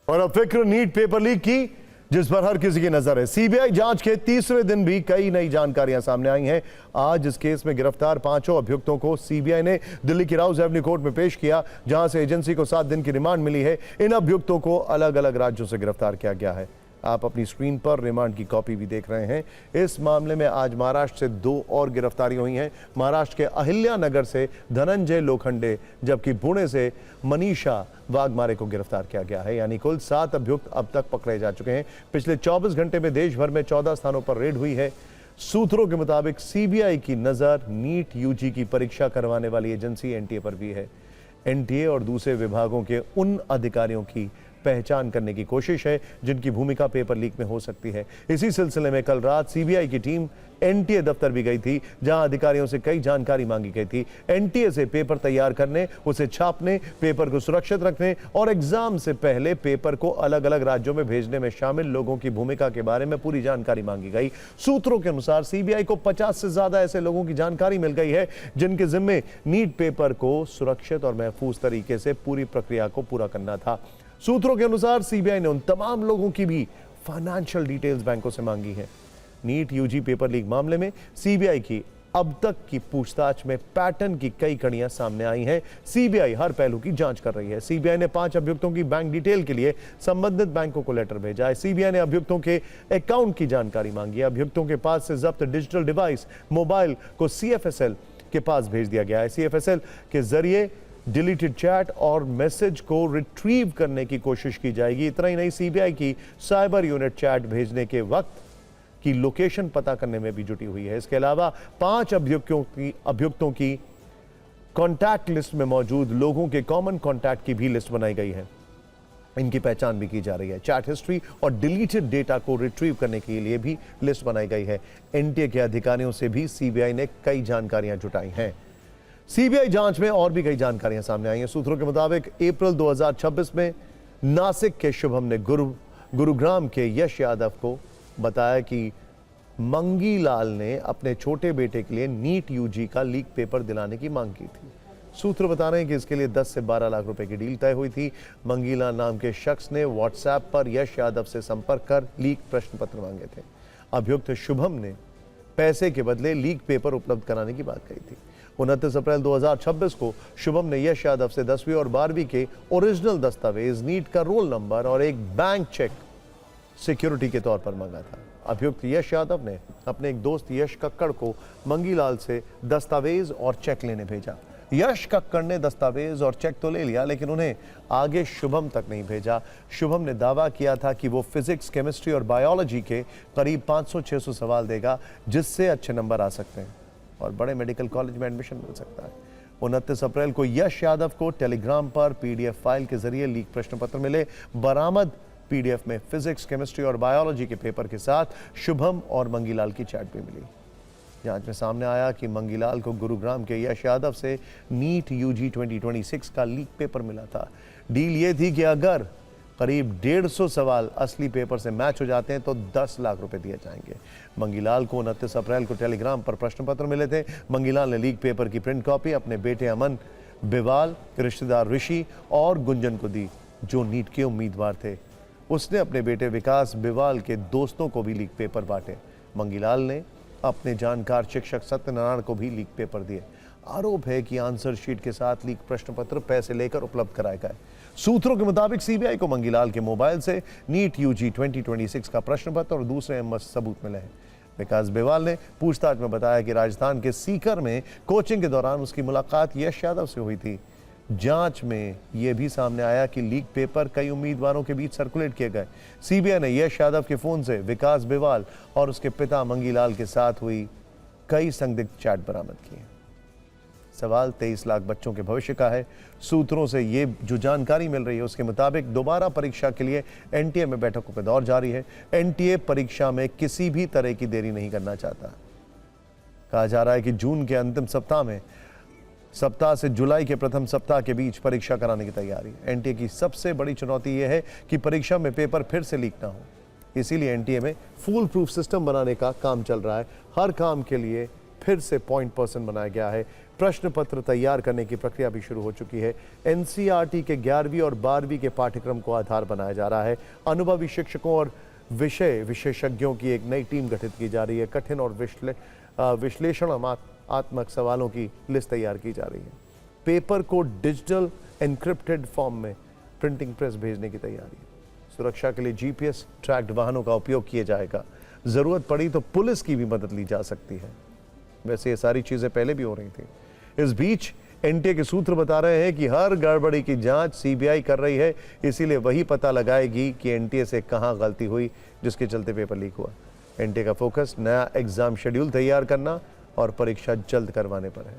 और अब फिक्र नीट पेपर लीक की, जिस पर हर किसी की नजर है। सीबीआई जांच के तीसरे दिन भी कई नई जानकारियां सामने आई हैं। आज इस केस में गिरफ्तार 5 अभियुक्तों को सीबीआई ने दिल्ली की राउज एवेन्यू कोर्ट में पेश किया, जहां से एजेंसी को 7 दिन की रिमांड मिली है। इन अभियुक्तों को अलग अलग राज्यों से गिरफ्तार किया गया है। आप अपनी स्क्रीन पर रिमांड की कॉपी भी देख रहे हैं। इस मामले में आज महाराष्ट्र से 2 और गिरफ्तारी हुई हैं। महाराष्ट्र के अहिल्यानगर से धनंजय लोखंडे, जबकि पुणे से मनीषा वाघमारे को गिरफ्तार किया गया है। यानी कुल 7 अभियुक्त अब तक पकड़े जा चुके हैं। पिछले 24 घंटे में देश भर में 14 स्थानों पर रेड हुई है। सूत्रों के मुताबिक सीबीआई की नजर नीट यूजी की परीक्षा करवाने वाली एजेंसी एनटीए पर भी है। एनटीए और दूसरे विभागों के उन अधिकारियों की पहचान करने की कोशिश है जिनकी भूमिका पेपर लीक में हो सकती है। इसी सिलसिले में कल रात सीबीआई की टीम एनटीए दफ्तर भी गई थी, जहां अधिकारियों से कई जानकारी मांगी गई थी। एनटीए से पेपर तैयार करने, उसे छापने, पेपर को सुरक्षित रखने और एग्जाम से पहले पेपर को अलग अलग राज्यों में भेजने में शामिल लोगों की भूमिका के बारे में पूरी जानकारी मांगी गई। सूत्रों के अनुसार सीबीआई को 50 से ज्यादा ऐसे लोगों की जानकारी मिल गई है जिनके जिम्मे नीट पेपर को सुरक्षित और महफूज तरीके से पूरी प्रक्रिया को पूरा करना था। सूत्रों के अनुसार सीबीआई ने उन तमाम लोगों की भी फाइनेंशियल डिटेल्स बैंकों से मांगी है। नीट यूजी पेपर लीक मामले में सीबीआई की अब तक की पूछताछ में पैटर्न की कई कड़ियां सामने आई हैं। सीबीआई हर पहलू की जांच कर रही है। सीबीआई ने 5 अभियुक्तों की बैंक डिटेल के लिए संबंधित बैंकों को लेटर भेजा है। सीबीआई ने अभियुक्तों के अकाउंट की जानकारी मांगी है। अभियुक्तों के पास से जब्त डिजिटल डिवाइस मोबाइल को सीएफएसएल के पास भेज दिया गया है। सीएफएसएल के जरिए डिलीटेड चैट और मैसेज को रिट्रीव करने की कोशिश की जाएगी। इतना ही नहीं, सीबीआई की साइबर यूनिट चैट भेजने के वक्त की लोकेशन पता करने में भी जुटी हुई है। इसके अलावा 5 अभियुक्तों की कॉन्टैक्ट लिस्ट में मौजूद लोगों के कॉमन कॉन्टैक्ट की भी लिस्ट बनाई गई है। इनकी पहचान भी की जा रही है। चैट हिस्ट्री और डिलीटेड डेटा को रिट्रीव करने के लिए भी लिस्ट बनाई गई है। एनटीए के अधिकारियों से भी सीबीआई ने कई जानकारियां जुटाई हैं। सीबीआई जांच में और भी कई जानकारियां सामने आई हैं। सूत्रों के मुताबिक अप्रैल 2026 में नासिक के शुभम ने गुरुग्राम के यश यादव को बताया कि मंगी लाल ने अपने छोटे बेटे के लिए नीट यूजी का लीक पेपर दिलाने की मांग की थी। सूत्र बता रहे हैं कि इसके लिए 10 से 12 लाख रुपए की डील तय हुई थी। मंगी लाल नाम के शख्स ने व्हाट्सएप पर यश यादव से संपर्क कर लीक प्रश्न पत्र मांगे थे। अभियुक्त शुभम ने पैसे के बदले लीक पेपर उपलब्ध कराने की बात कही थी। 29 अप्रैल 2026 को शुभम ने यश यादव से 10वीं और 12वीं के ओरिजिनल दस्तावेज, नीट का रोल नंबर और एक बैंक चेक सिक्योरिटी के तौर पर मांगा था। अभियुक्त यश यादव ने अपने एक दोस्त यश कक्कड़ को मंगीलाल से दस्तावेज और चेक लेने भेजा। यश कक्कड़ ने दस्तावेज और चेक तो ले लिया, लेकिन उन्हें आगे शुभम तक नहीं भेजा। शुभम ने दावा किया था कि वो फिजिक्स, केमिस्ट्री और बायोलॉजी के करीब 500-600 सवाल देगा, जिससे अच्छे नंबर आ सकते हैं और बड़े मेडिकल कॉलेज में एडमिशन मिल सकता है। 29 अप्रैल को यश यादव को टेलीग्राम पर पीडीएफ फाइल के जरिए लीक प्रश्न पत्र मिले। बरामद पीडीएफ में फिजिक्स, केमिस्ट्री और बायोलॉजी के पेपर के साथ शुभम और मंगीलाल की चैट भी मिली। जांच में सामने आया कि मंगीलाल को गुरुग्राम के यश यादव से नीट यूजी 2026 का लीक पेपर मिला था। डील ये थी कि अगर करीब 150 सवाल असली पेपर से मैच हो जाते हैं तो 10 लाख रुपए दिए जाएंगे। मंगीलाल को 29 अप्रैल को टेलीग्राम पर प्रश्न पत्र मिले थे। मंगीलाल ने लीक पेपर की प्रिंट कॉपी अपने बेटे अमन बिवाल, रिश्तेदार ऋषि और गुंजन को दी, जो नीट के उम्मीदवार थे। उसने अपने बेटे विकास बिवाल के दोस्तों को भी लीक पेपर बांटे। मंगीलाल ने अपने जानकार शिक्षक सत्यनारायण को भी लीक पेपर दिए। आरोप है कि आंसर शीट के साथ लीक प्रश्न पत्र पैसे लेकर उपलब्ध कराए गए। सूत्रों के मुताबिक सीबीआई को मंगीलाल के मोबाइल से नीट यूजी 2026 का प्रश्न पत्र और दूसरे अहम सबूत मिले हैं। विकास बिवाल ने पूछताछ में बताया कि राजस्थान के सीकर में कोचिंग के दौरान उसकी मुलाकात यश यादव से हुई थी। जांच में यह भी सामने आया कि लीक पेपर कई उम्मीदवारों के बीच सर्कुलेट किए गए। सीबीआई ने यश यादव के फोन से विकास बिवाल और उसके पिता मंगीलाल के साथ हुई कई संदिग्ध चैट बरामद किए। सवाल 23 लाख बच्चों के भविष्य का है। सूत्रों से ये जो जानकारी मिल रही है उसके मुताबिक दोबारा परीक्षा के लिए एनटीए में बैठकों का दौर जारी है। एनटीए परीक्षा में किसी भी तरह की देरी नहीं करना चाहता। कहा जा रहा है कि जून के अंतिम सप्ताह से जुलाई के प्रथम सप्ताह के बीच परीक्षा कराने की तैयारी। एनटीए की सबसे बड़ी चुनौती यह है कि परीक्षा में पेपर फिर से लीक ना हो। इसीलिए एनटीए में फूल प्रूफ सिस्टम बनाने का काम चल रहा है। हर काम के लिए फिर से पॉइंट पर्सन बनाया गया है। प्रश्न पत्र तैयार करने की प्रक्रिया भी शुरू हो चुकी है। एनसीईआरटी के 11वीं और 12वीं के पाठ्यक्रम को आधार बनाया जा रहा है। अनुभवी शिक्षकों और विषय विशेषज्ञों की एक नई टीम गठित की जा रही है। कठिन और विश्लेषणात्मक सवालों की लिस्ट तैयार की जा रही है। पेपर को डिजिटल एन्क्रिप्टेड फॉर्म में प्रिंटिंग प्रेस भेजने की तैयारी है। सुरक्षा के लिए जीपीएस ट्रैक्ड वाहनों का उपयोग किया जाएगा। जरूरत पड़ी तो पुलिस की भी मदद ली जा सकती है। वैसे ये सारी चीजें पहले भी हो रही थी। इस बीच एनटीए के सूत्र बता रहे हैं कि हर गड़बड़ी की जांच सीबीआई कर रही है, इसीलिए वही पता लगाएगी कि एनटीए से कहां गलती हुई जिसके चलते पेपर लीक हुआ। एनटीए का फोकस नया एग्जाम शेड्यूल तैयार करना और परीक्षा जल्द करवाने पर है।